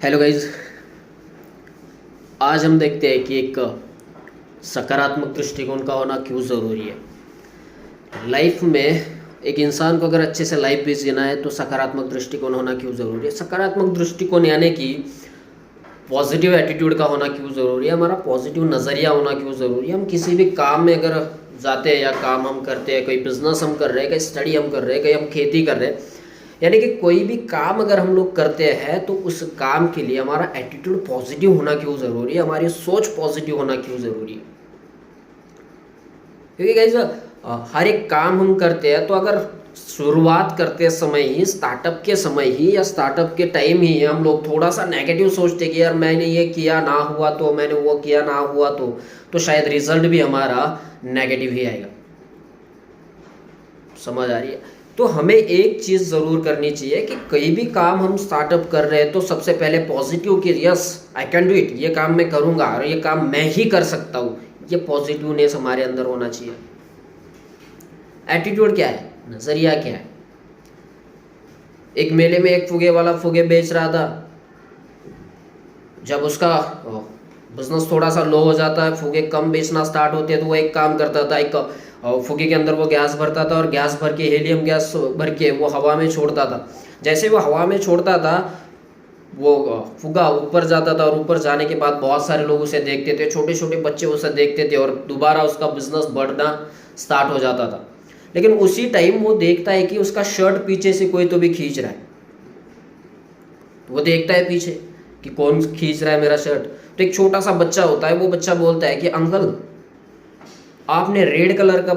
Hello guys. आज हम देखते हैं कि एक सकारात्मक दृष्टिकोण का होना क्यों ज़रूरी है। लाइफ में एक इंसान को अगर अच्छे से लाइफ भी जीना है तो सकारात्मक दृष्टिकोण होना क्यों ज़रूरी है। सकारात्मक दृष्टिकोण यानी कि पॉजिटिव एटीट्यूड का होना क्यों ज़रूरी है, हमारा पॉजिटिव नज़रिया होना क्यों ज़रूरी है। हम किसी भी काम में अगर जाते हैं या काम हम करते हैं, कोई बिजनेस हम कर रहे हैं, कहीं स्टडी हम कर रहे हैं, कहीं हम खेती कर रहे हैं, यानी कि कोई भी काम अगर हम लोग करते हैं तो उस काम के लिए हमारा एटीट्यूड पॉजिटिव होना क्यों ज़रूरी है, हमारी सोच पॉजिटिव होना क्यों ज़रूरी है। क्योंकि गाइस हर एक काम हम करते हैं तो अगर शुरुआत करते समय ही, स्टार्टअप के समय ही या स्टार्टअप के टाइम ही हम लोग थोड़ा सा नेगेटिव सोचते कि यार मैंने ये किया ना हुआ तो, मैंने वो किया ना हुआ तो शायद रिजल्ट भी हमारा नेगेटिव ही आएगा। समझ आ रही है। तो हमें एक चीज़ ज़रूर करनी चाहिए कि कोई भी काम हम स्टार्टअप कर रहे हैं तो सबसे पहले पॉजिटिव कि yes I can do it, ये काम मैं करूँगा और ये काम मैं ही कर सकता हूँ, ये पॉजिटिवनेस हमारे अंदर होना चाहिए। एटीट्यूड क्या है, नज़रिया क्या है। एक मेले में एक फुगे वाला फुगे बेच रहा था। जब उसका बिजनेस थोड़ा सा लो हो जाता है, फुगे कम बेचना स्टार्ट होते हैं, तो वो एक काम करता था, एक फुगे के अंदर वो गैस भरता था और गैस भर के, हीलियम गैस भर के वो हवा में छोड़ता था। जैसे वो हवा में छोड़ता था वो फुगा ऊपर जाता था और ऊपर जाने के बाद बहुत सारे लोग उसे देखते थे, छोटे छोटे बच्चे उसे देखते थे और दोबारा उसका बिजनेस बढ़ना स्टार्ट हो जाता था। लेकिन उसी टाइम वो देखता है कि उसका शर्ट पीछे से कोई तो भी खींच रहा है। वो देखता है पीछे कि कौन खींच रहा है मेरा शर्ट। तो एक छोटा सा बच्चा होता है, वो बच्चा बोलता है कि अंकल आपने रेड कलर का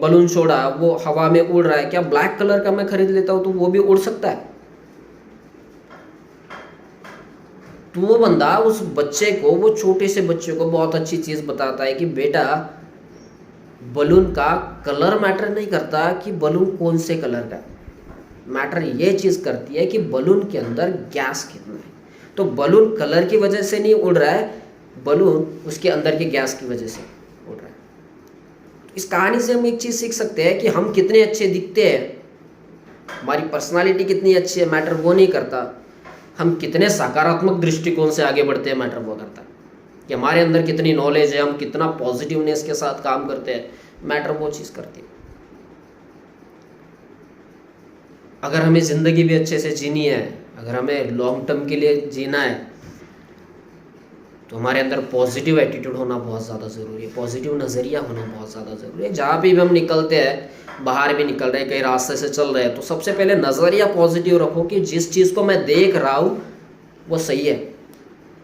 बलून छोड़ा, वो हवा में उड़ रहा है, क्या ब्लैक कलर का मैं खरीद लेता हूं तो वो भी उड़ सकता है। तो वो बंदा उस बच्चे को, वो छोटे से बच्चे को बहुत अच्छी चीज बताता है कि बेटा बलून का कलर मैटर नहीं करता कि बलून कौन से कलर का, मैटर ये चीज करती है कि बलून के अंदर गैस कितना है। तो बलून कलर की वजह से नहीं उड़ रहा है, बलून उसके अंदर की गैस की वजह से उड़ रहा है। इस कहानी से हम एक चीज सीख सकते हैं कि हम कितने अच्छे दिखते हैं, हमारी पर्सनालिटी कितनी अच्छी है, मैटर वो नहीं करता। हम कितने सकारात्मक दृष्टिकोण से आगे बढ़ते हैं, मैटर वो करता है। कि हमारे अंदर कितनी नॉलेज है, हम कितना पॉजिटिवनेस के साथ काम करते हैं, मैटर वो चीज़ करती है। अगर हमें ज़िंदगी भी अच्छे से जीनी है, अगर हमें लॉन्ग टर्म के लिए जीना है, तो हमारे अंदर पॉजिटिव एटीट्यूड होना बहुत ज़्यादा ज़रूरी है, पॉजिटिव नज़रिया होना बहुत ज़्यादा ज़रूरी है। जहाँ भी हम निकलते हैं, बाहर भी निकल रहे हैं, कहीं रास्ते से चल रहे हैं, तो सबसे पहले नज़रिया पॉजिटिव रखो कि जिस चीज़ को मैं देख रहा हूँ वो सही है।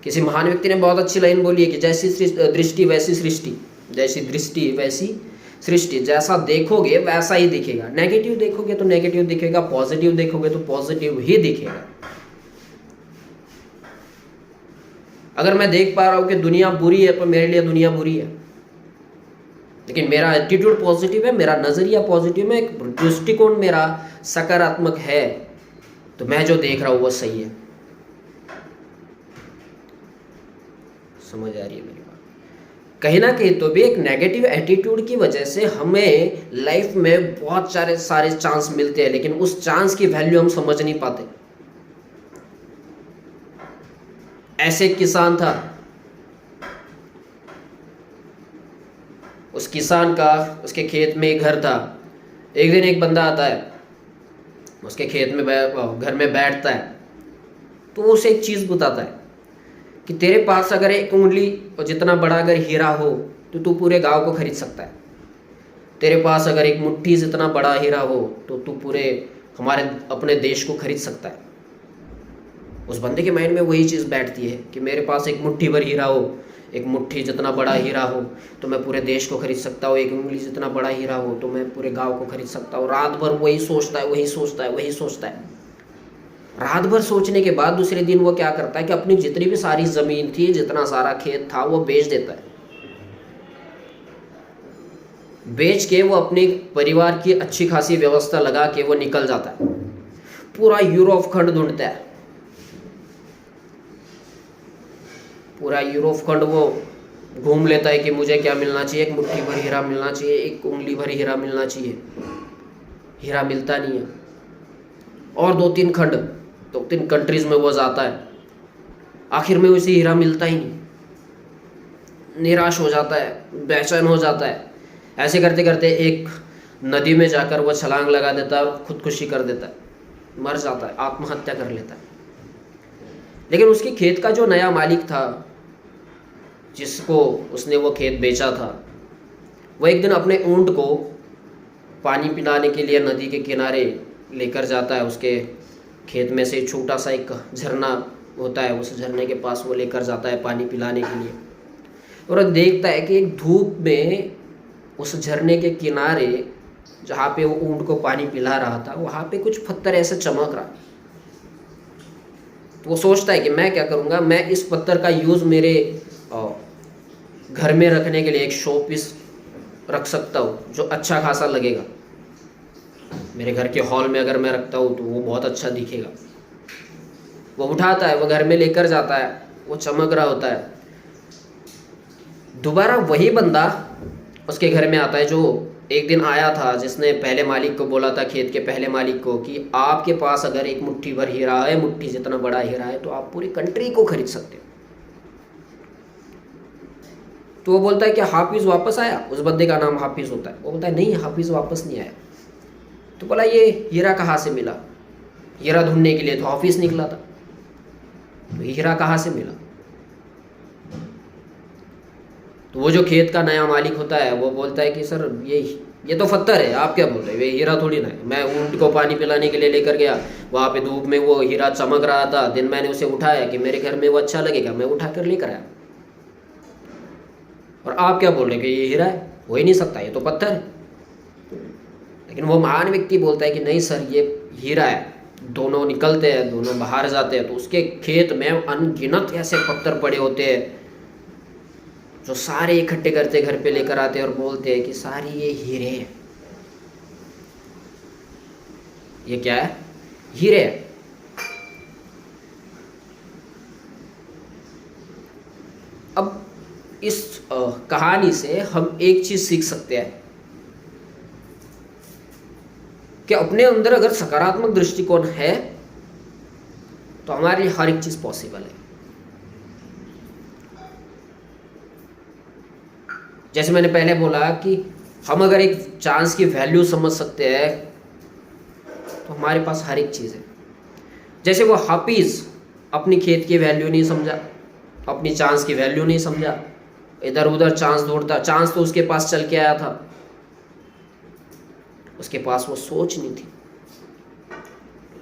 किसी महान व्यक्ति ने बहुत अच्छी लाइन बोली है कि जैसी दृष्टि वैसी सृष्टि, जैसी दृष्टि वैसी सृष्टि। जैसा देखोगे वैसा ही दिखेगा। नेगेटिव देखोगे तो नेगेटिव दिखेगा, पॉजिटिव देखोगे तो पॉजिटिव ही दिखेगा। अगर मैं देख पा रहा हूँ कि दुनिया बुरी है तो मेरे लिए दुनिया बुरी है, लेकिन मेरा एटीट्यूड पॉजिटिव है, मेरा नज़रिया पॉजिटिव है, एक दृष्टिकोण मेरा सकारात्मक है, तो मैं जो देख रहा हूँ वो सही है। समझ आ रही है मेरी बात। कहीं ना कहीं तो भी एक नेगेटिव एटीट्यूड की वजह से हमें लाइफ में बहुत सारे चांस मिलते हैं, लेकिन उस चांस की वैल्यू हम समझ नहीं पाते। ऐसे एक किसान था, उस किसान का, उसके खेत में एक घर था। एक दिन एक बंदा आता है, उसके खेत में घर में बैठता है, तो उसे एक चीज़ बताता है कि तेरे पास अगर एक उंगली जितना बड़ा अगर हीरा हो तो तू पूरे गांव को खरीद सकता है। तेरे पास अगर एक मुट्ठी जितना बड़ा हीरा हो तो तू पूरे हमारे अपने देश को खरीद सकता है। उस बंदे के माइंड में वही चीज़ बैठती है कि मेरे पास एक मुट्ठी भर हीरा हो, एक मुट्ठी जितना बड़ा हीरा हो तो मैं पूरे देश को खरीद सकता हूँ, एक उंगली जितना बड़ा हीरा हो तो मैं पूरे गाँव को खरीद सकता हूँ। रात भर वही सोचता है, वही सोचता है, वही सोचता है। रात भर सोचने के बाद दूसरे दिन वो क्या करता है कि अपनी जितनी भी सारी ज़मीन थी, जितना सारा खेत था, वो बेच देता है। बेच के वो अपने परिवार की अच्छी खासी व्यवस्था लगा के वो निकल जाता है। पूरा यूरोप खंड ढूंढता है, पूरा यूरोप खंड वो घूम लेता है कि मुझे क्या मिलना चाहिए, एक मुट्ठी भर हीरा मिलना चाहिए, एक उंगली भर हीरा मिलना चाहिए। हीरा मिलता नहीं है। और दो तीन कंट्रीज में वो जाता है, आखिर में उसे हीरा मिलता ही नहीं, निराश हो जाता है, बेचैन हो जाता है। ऐसे करते करते एक नदी में जाकर वो छलांग लगा देता है और खुदकुशी कर देता है, मर जाता है, आत्महत्या कर लेता है। लेकिन उसके खेत का जो नया मालिक था, जिसको उसने वो खेत बेचा था, वो एक दिन अपने ऊंट को पानी पिलाने के लिए नदी के किनारे लेकर जाता है। उसके खेत में से छोटा सा एक झरना होता है, उस झरने के पास वो लेकर जाता है पानी पिलाने के लिए। और देखता है कि एक धूप में उस झरने के किनारे जहाँ पे वो ऊंट को पानी पिला रहा था, वहाँ पे कुछ पत्थर ऐसे चमक रहा। तो वो सोचता है कि मैं क्या करूँगा, मैं इस पत्थर का यूज़ मेरे घर में रखने के लिए एक शो पीस रख सकता हूँ जो अच्छा खासा लगेगा। मेरे घर के हॉल में अगर मैं रखता हूँ तो वो बहुत अच्छा दिखेगा। वो उठाता है, वो घर में लेकर जाता है, वो चमक रहा होता है। दोबारा वही बंदा उसके घर में आता है जो एक दिन आया था, जिसने पहले मालिक को बोला था, खेत के पहले मालिक को, कि आपके पास अगर एक मुट्ठी भर हीरा है, मुट्ठी जितना बड़ा हीरा है, तो आप पूरी कंट्री को खरीद सकते हो। तो वो बोलता है कि हाफिज वापस आया? उस बंदे का नाम हाफिज होता है। वो बोलता है नहीं, हाफिज वापस नहीं आया। तो बोला ये हीरा कहाँ से मिला? हीरा ढूंढने के लिए तो हाफिज निकला था, तो हीरा कहाँ से मिला? तो वो जो खेत का नया मालिक होता है वो बोलता है कि सर ये तो पत्थर है, आप क्या बोल रहे हो, ये हीरा थोड़ी ना है। मैं ऊंट को पानी पिलाने के लिए लेकर गया, वहाँ पे धूप में वो हीरा चमक रहा था, दिन मैंने उसे उठाया कि मेरे घर में वो अच्छा लगेगा, मैं उठा कर लेकर आया। और आप क्या बोल रहे हैं कि ये हीरा है? हो ही नहीं सकता, ये तो पत्थर है। लेकिन वो महान व्यक्ति बोलता है कि नहीं सर, ये हीरा है। दोनों निकलते हैं, दोनों बाहर जाते हैं, तो उसके खेत में अनगिनत ऐसे पत्थर पड़े होते हैं जो सारे इकट्ठे करते घर पे लेकर आते हैं और बोलते हैं कि सारी ये हीरे हैं। ये क्या है? हीरे है। अब इस कहानी से हम एक चीज सीख सकते हैं कि अपने अंदर अगर सकारात्मक दृष्टिकोण है तो हमारे लिए हर एक चीज पॉसिबल है। जैसे मैंने पहले बोला कि हम अगर एक चांस की वैल्यू समझ सकते हैं तो हमारे पास हर एक चीज़ है। जैसे वो हाफिज अपनी खेत की वैल्यू नहीं समझा, अपनी चांस की वैल्यू नहीं समझा, इधर उधर चांस ढूंढता। चांस तो उसके पास चल के आया था, उसके पास वो सोच नहीं थी,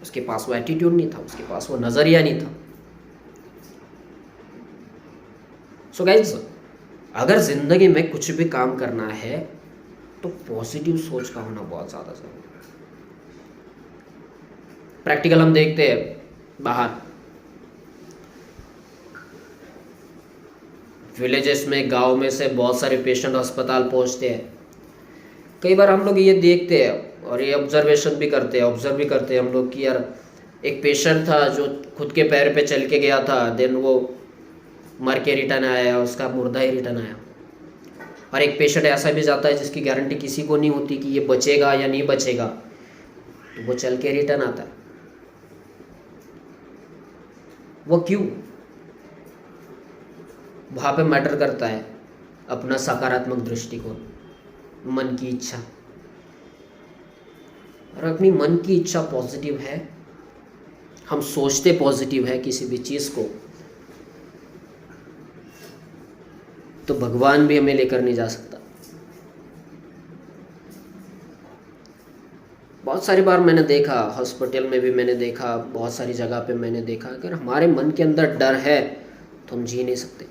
उसके पास वो एटीट्यूड नहीं था, उसके पास वो नज़रिया नहीं था। सो गाइस, अगर ज़िंदगी में कुछ भी काम करना है तो पॉजिटिव सोच का होना बहुत ज़्यादा ज़रूरी है। प्रैक्टिकल हम देखते हैं बाहर विलेजेस में, गांव में से बहुत सारे पेशेंट अस्पताल पहुंचते हैं। कई बार हम लोग ये देखते हैं और ये ऑब्जर्व भी करते हैं हम लोग कि यार एक पेशेंट था जो खुद के पैर पे चल के गया था, देन वो मर के रिटर्न आया, उसका मुर्दा ही रिटर्न आया। और एक पेशेंट ऐसा भी जाता है जिसकी गारंटी किसी को नहीं होती कि ये बचेगा या नहीं बचेगा, तो वो चल के रिटर्न आता है। वो क्यों? वहाँ पे मैटर करता है अपना सकारात्मक दृष्टिकोण, मन की इच्छा। और अपनी मन की इच्छा पॉजिटिव है, हम सोचते पॉजिटिव है किसी भी चीज़ को, तो भगवान भी हमें लेकर नहीं जा सकता। बहुत सारी बार मैंने देखा, हॉस्पिटल में भी मैंने देखा, बहुत सारी जगह पे मैंने देखा, अगर हमारे मन के अंदर डर है तो हम जी नहीं सकते।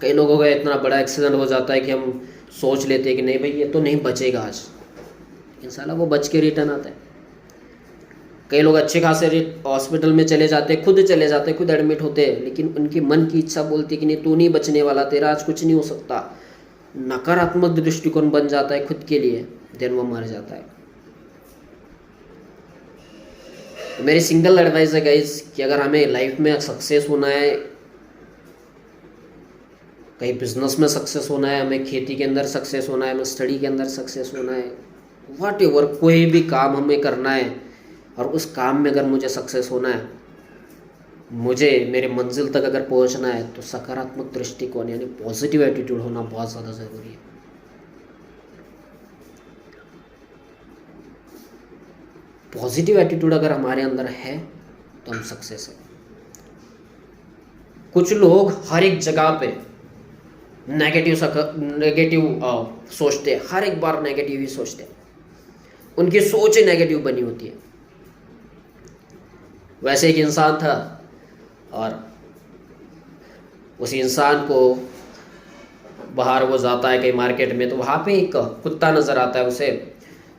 कई लोगों का इतना बड़ा एक्सीडेंट हो जाता है कि हम सोच लेते हैं कि नहीं भाई ये तो नहीं बचेगा आज, लेकिन साला वो बच के रिटर्न आता है। कई लोग अच्छे खासे हॉस्पिटल में चले जाते, खुद एडमिट होते हैं, लेकिन उनकी मन की इच्छा बोलती है कि नहीं तू नहीं बचने वाला, तेरा आज कुछ नहीं हो सकता। नकारात्मक दृष्टिकोण बन जाता है खुद के लिए, देन वो मर जाता है। मेरी सिंगल एडवाइस है गाइस कि अगर हमें लाइफ में सक्सेस होना है, कहीं बिजनेस में सक्सेस होना है, हमें खेती के अंदर सक्सेस होना है, हमें स्टडी के अंदर सक्सेस होना है, वॉट एवर कोई भी काम हमें करना है और उस काम में अगर मुझे सक्सेस होना है मुझे मेरे मंजिल तक अगर पहुंचना है तो सकारात्मक दृष्टिकोण यानी पॉजिटिव एटीट्यूड होना बहुत ज़्यादा ज़रूरी है। पॉजिटिव एटीट्यूड अगर हमारे अंदर है तो हम सक्सेस हैं। कुछ लोग हर एक जगह पे नेगेटिव सोचते हैं, हर एक बार नेगेटिव ही सोचते हैं, उनकी सोच ही नेगेटिव बनी होती है। वैसे एक इंसान था और उस इंसान को बाहर वो जाता है कहीं मार्केट में, तो वहाँ पे एक कुत्ता नज़र आता है उसे,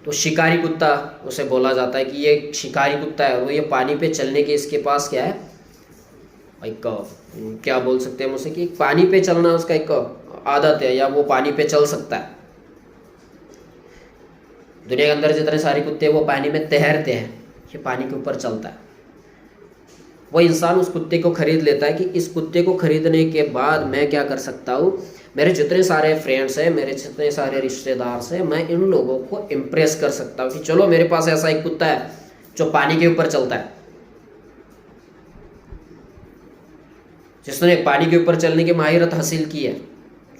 तो शिकारी कुत्ता उसे बोला जाता है कि ये शिकारी कुत्ता है, वो ये पानी पे चलने के इसके पास क्या है, एक क्या बोल सकते हैं हम उसे, कि पानी पे चलना उसका एक आदत है, या वो पानी पे चल सकता है। दुनिया के अंदर जितने सारे कुत्ते वो पानी में तैरते हैं, ये पानी के ऊपर चलता है। वो इंसान उस कुत्ते को खरीद लेता है कि इस कुत्ते को खरीदने के बाद मैं क्या कर सकता हूँ, मेरे जितने सारे फ्रेंड्स हैं, मेरे जितने सारे रिश्तेदार हैं, मैं इन लोगों को इम्प्रेस कर सकता हूँ कि चलो मेरे पास ऐसा एक कुत्ता है जो पानी के ऊपर चलता है, जिसने पानी के ऊपर चलने की माहिरत हासिल की है,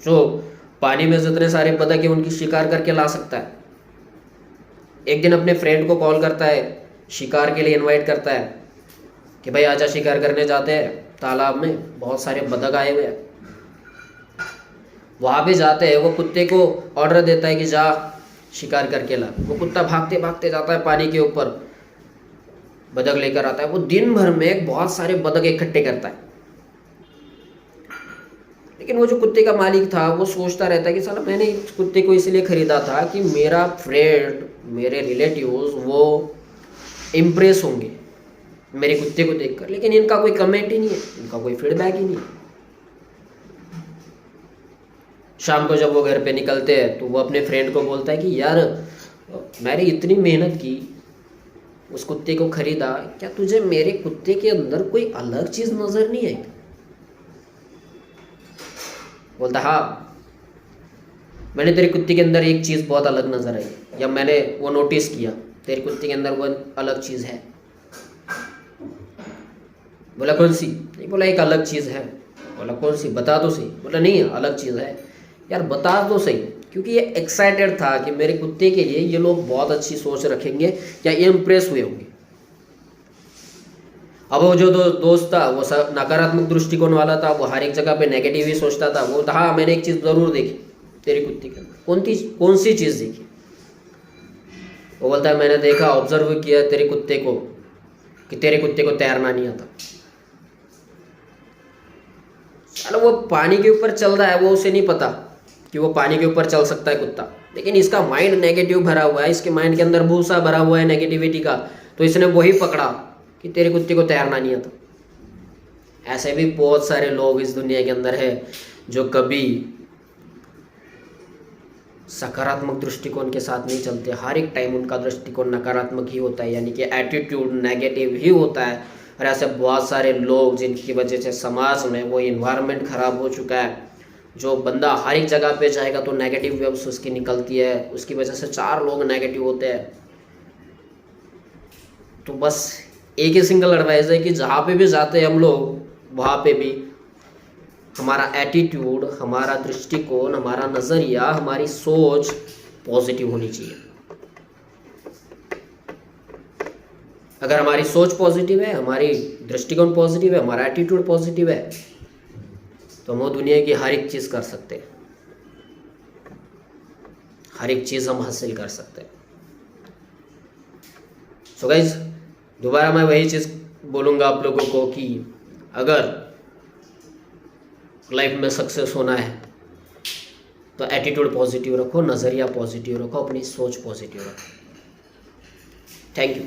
जो पानी में जितने सारे बतख है उनकी शिकार करके ला सकता है। एक दिन अपने फ्रेंड को कॉल करता है, शिकार के लिए इनवाइट करता है कि भाई आजा शिकार करने जाते हैं, तालाब में बहुत सारे बतख आए हुए हैं। वहाँ पे जाते हैं, वो कुत्ते को ऑर्डर देता है कि जा शिकार करके ला। वो कुत्ता भागते भागते जाता है पानी के ऊपर, बतख लेकर आता है। वो दिन भर में बहुत सारे बतख इकट्ठे करता है, लेकिन वो जो कुत्ते का मालिक था वो सोचता रहता है कि साला मैंने इस कुत्ते को इसलिए ख़रीदा था कि मेरा फ्रेंड, मेरे रिलेटिव्स वो इम्प्रेस होंगे मेरे कुत्ते को देखकर, लेकिन इनका कोई कमेंट ही नहीं है, इनका कोई फीडबैक ही नहीं है। शाम को जब वो घर पे निकलते हैं तो वो अपने फ्रेंड को बोलता है कि यार मैंने इतनी मेहनत की, उस कुत्ते को ख़रीदा, क्या तुझे मेरे कुत्ते के अंदर कोई अलग चीज़ नज़र नहीं आई? बोलता हाँ, मैंने तेरे कुत्ते के अंदर एक चीज़ बहुत अलग नज़र आई, या मैंने वो नोटिस किया तेरे कुत्ते के अंदर वो अलग चीज़ है। बोला कौन सी? नहीं, बोला एक अलग चीज़ है। बोला कौन सी, बता दो सही। बोला नहीं, अलग चीज़ है। यार बता दो सही, क्योंकि ये एक्साइटेड था कि मेरे कुत्ते के लिए ये लोग बहुत अच्छी सोच रखेंगे या ये इम्प्रेस हुए होंगे। अब वो जो दोस्त था वो नकारात्मक दृष्टिकोण वाला था, वो हर एक जगह पे नेगेटिव ही सोचता था। वो हाँ मैंने एक चीज़ ज़रूर देखी तेरे कुत्ते के अंदर। कौन सी चीज़ देखी? वो बोलता है मैंने देखा, ऑब्जर्व किया तेरे कुत्ते को कि तेरे कुत्ते को तैरना नहीं आता। चलो वो पानी के ऊपर चल रहा है, वो उसे नहीं पता कि वो पानी के ऊपर चल सकता है कुत्ता, लेकिन इसका माइंड नेगेटिव भरा हुआ है, इसके माइंड के अंदर भूसा भरा हुआ है नेगेटिविटी का, तो इसने वही पकड़ा कि तेरे कुत्ते को तैरना नहीं आता। ऐसे भी बहुत सारे लोग इस दुनिया के अंदर है जो कभी सकारात्मक दृष्टिकोण के साथ नहीं चलते, हर एक टाइम उनका दृष्टिकोण नकारात्मक ही होता है, यानी कि एटीट्यूड नेगेटिव ही होता है। और ऐसे बहुत सारे लोग जिनकी वजह से समाज में वो इन्वायरमेंट ख़राब हो चुका है। जो बंदा हर एक जगह पे जाएगा तो नेगेटिव वेव्स उसकी निकलती है, उसकी वजह से 4 लोग नेगेटिव होते हैं। तो बस एक ही सिंगल एडवाइस है कि जहाँ पे भी जाते हैं हम लोग, वहाँ पे भी हमारा एटीट्यूड, हमारा दृष्टिकोण, हमारा नज़रिया, हमारी सोच पॉजिटिव होनी चाहिए। अगर हमारी सोच पॉजिटिव है, हमारी दृष्टिकोण पॉजिटिव है, हमारा एटीट्यूड पॉजिटिव है, तो हम दुनिया की हर एक चीज़ कर सकते हैं, हर एक चीज़ हम हासिल कर सकते हैं। सो गाइज, दोबारा मैं वही चीज़ बोलूँगा आप लोगों को कि अगर लाइफ में सक्सेस होना है तो एटीट्यूड पॉजिटिव रखो, नज़रिया पॉजिटिव रखो, अपनी सोच पॉजिटिव रखो। Thank you.